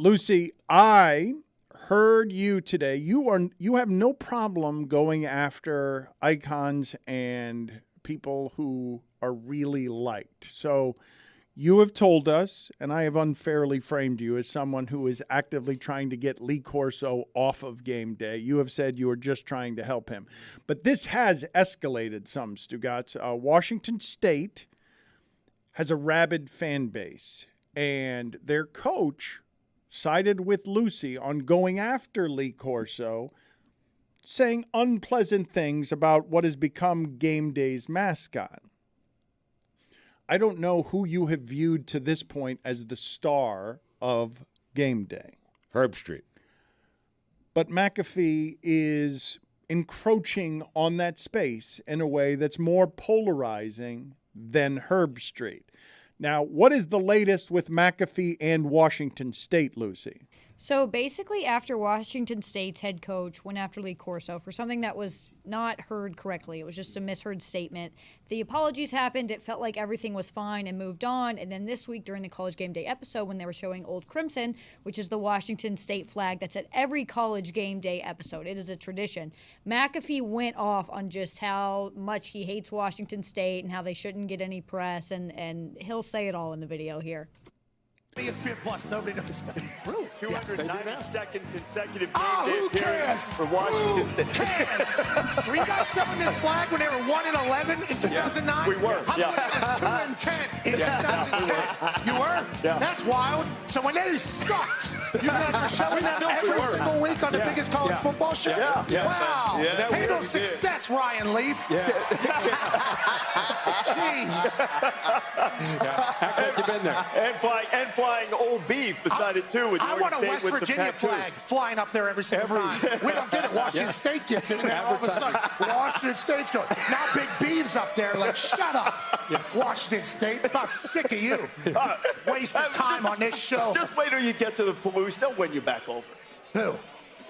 Lucy, I heard you today. You have no problem going after icons and people who are really liked. So you have told us, and I have unfairly framed you as someone who is actively trying to get Lee Corso off of game day. You have said you are just trying to help him. But this has escalated some, Stugotz. Washington State has a rabid fan base, and their coach sided with Lucy on going after Lee Corso, saying unpleasant things about what has become game day's mascot. I don't know who you have viewed to this point as the star of game day. Herb Street. But McAfee is encroaching on that space in a way that's more polarizing than Herb Street. Now, what is the latest with McAfee and Washington State, Lucy? So basically, after Washington State's head coach went after Lee Corso for something that was not heard correctly, it was just a misheard statement. The apologies happened. It felt like everything was fine and moved on. And then this week during the College Game Day episode, when they were showing Old Crimson, which is the Washington State flag that's at every College Game Day episode, it is a tradition. McAfee went off on just how much he hates Washington State and how they shouldn't get any press, and he'll say it all in the video here. ESPN Plus, nobody knows that. Really? 292nd consecutive game Who day appearance cares? for Washington Who State. cares? Were you guys showing this flag when they were 1-11 in 2009? we were. How about 2-10 in 2010? You were? Yeah. That's wild. So when they sucked, you guys were showing that every single week on the biggest college football show? Yeah. Wow. Yeah. Hey, no success, Ryan Leaf. Yeah. Jeez. Act like you've been there. And flying old beef beside it, too. With I want a Oregon West State with the Virginia tattoo. flag flying up there every single time. We don't get it. Washington State gets it, and then all of a sudden, Washington State's going. Now Big Beav's up there like, shut up, Washington State. I'm about sick of you. Wasting time on this show. Just wait till you get to the Palouse. They'll win you back over. Who?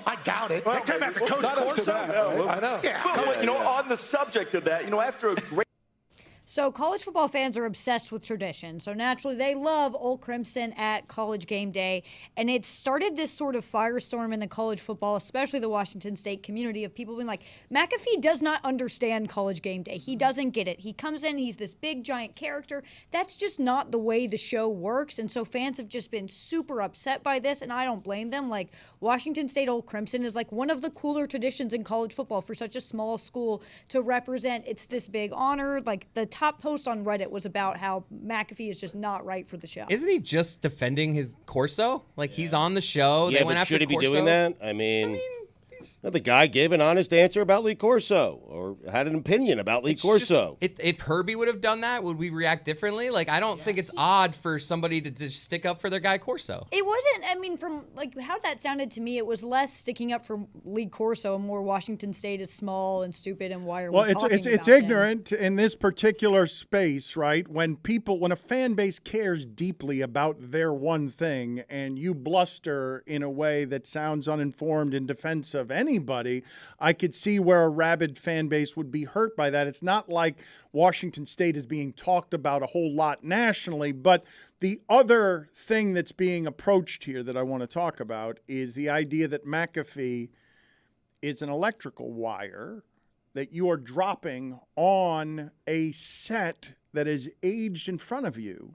I doubt it. Well, They came after well, Coach not up to Corso. that. I know. Yeah. Well, on the subject of that, after a great So college football fans are obsessed with tradition. So naturally, they love Old Crimson at College Game Day. And it started this sort of firestorm in the college football, especially the Washington State community, of people being like, McAfee does not understand College Game Day. He doesn't get it. He comes in, he's this big, giant character. That's just not the way the show works. And so fans have just been super upset by this, and I don't blame them. Like, Washington State Old Crimson is like one of the cooler traditions in college football for such a small school to represent. It's this big honor. Like, the top post on Reddit was about how McAfee is just not right for the show. Isn't he just defending his Corso? Like, he's on the show. Yeah, they went but after should he be Corso. doing that? I mean the guy gave an honest answer about Lee Corso, or had an opinion about Lee Corso. If Herbie would have done that, would we react differently? Like, I don't think it's odd for somebody to just stick up for their guy Corso. It wasn't, I mean, from like how that sounded to me, it was less sticking up for Lee Corso and more Washington State is small and stupid and why are we talking about it's him? ignorant in this particular space, right? When a fan base cares deeply about their one thing and you bluster in a way that sounds uninformed in defense of anybody, I could see where a rabid fan base would be hurt by that. It's not like Washington State is being talked about a whole lot nationally, but the other thing that's being approached here that I want to talk about is the idea that McAfee is an electrical wire that you are dropping on a set that is aged in front of you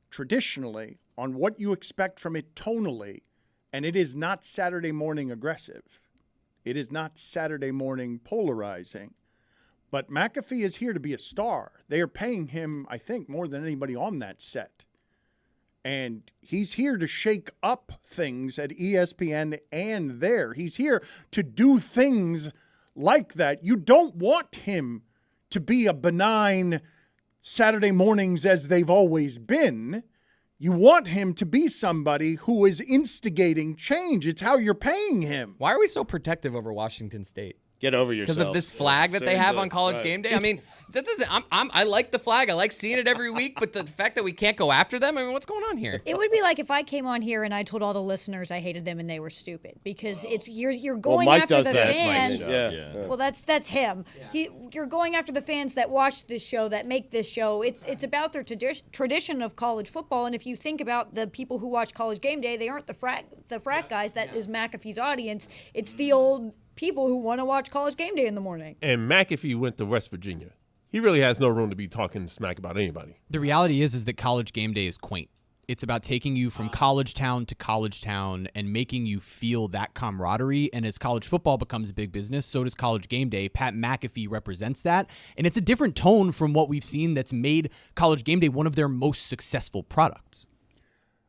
traditionally on what you expect from it tonally, and it is not Saturday morning aggressive. It is not Saturday morning polarizing. But McAfee is here to be a star. They are paying him, I think, more than anybody on that set. And he's here to shake up things at ESPN and there. He's here to do things like that. You don't want him to be a benign Saturday mornings as they've always been. You want him to be somebody who is instigating change. It's how you're paying him. Why are we so protective over Washington State? Get over yourself. Because of this flag that they have on College Game Day? I mean, That doesn't. I like the flag. I like seeing it every week. But the fact that we can't go after them. I mean, what's going on here? It would be like if I came on here and I told all the listeners I hated them and they were stupid because you're going Mike after does the that. fans. Yeah. Well, that's him. You're going after the fans that watch this show, that make this show. It's about their tradition of college football. And if you think about the people who watch College Game Day, they aren't the frat guys. That is McAfee's audience. It's the old people who want to watch College Game Day in the morning. And McAfee went to West Virginia. He really has no room to be talking smack about anybody. The reality is that College Game Day is quaint. It's about taking you from college town to college town and making you feel that camaraderie. And as college football becomes a big business, so does College Game Day. Pat McAfee represents that. And it's a different tone from what we've seen that's made College Game Day one of their most successful products.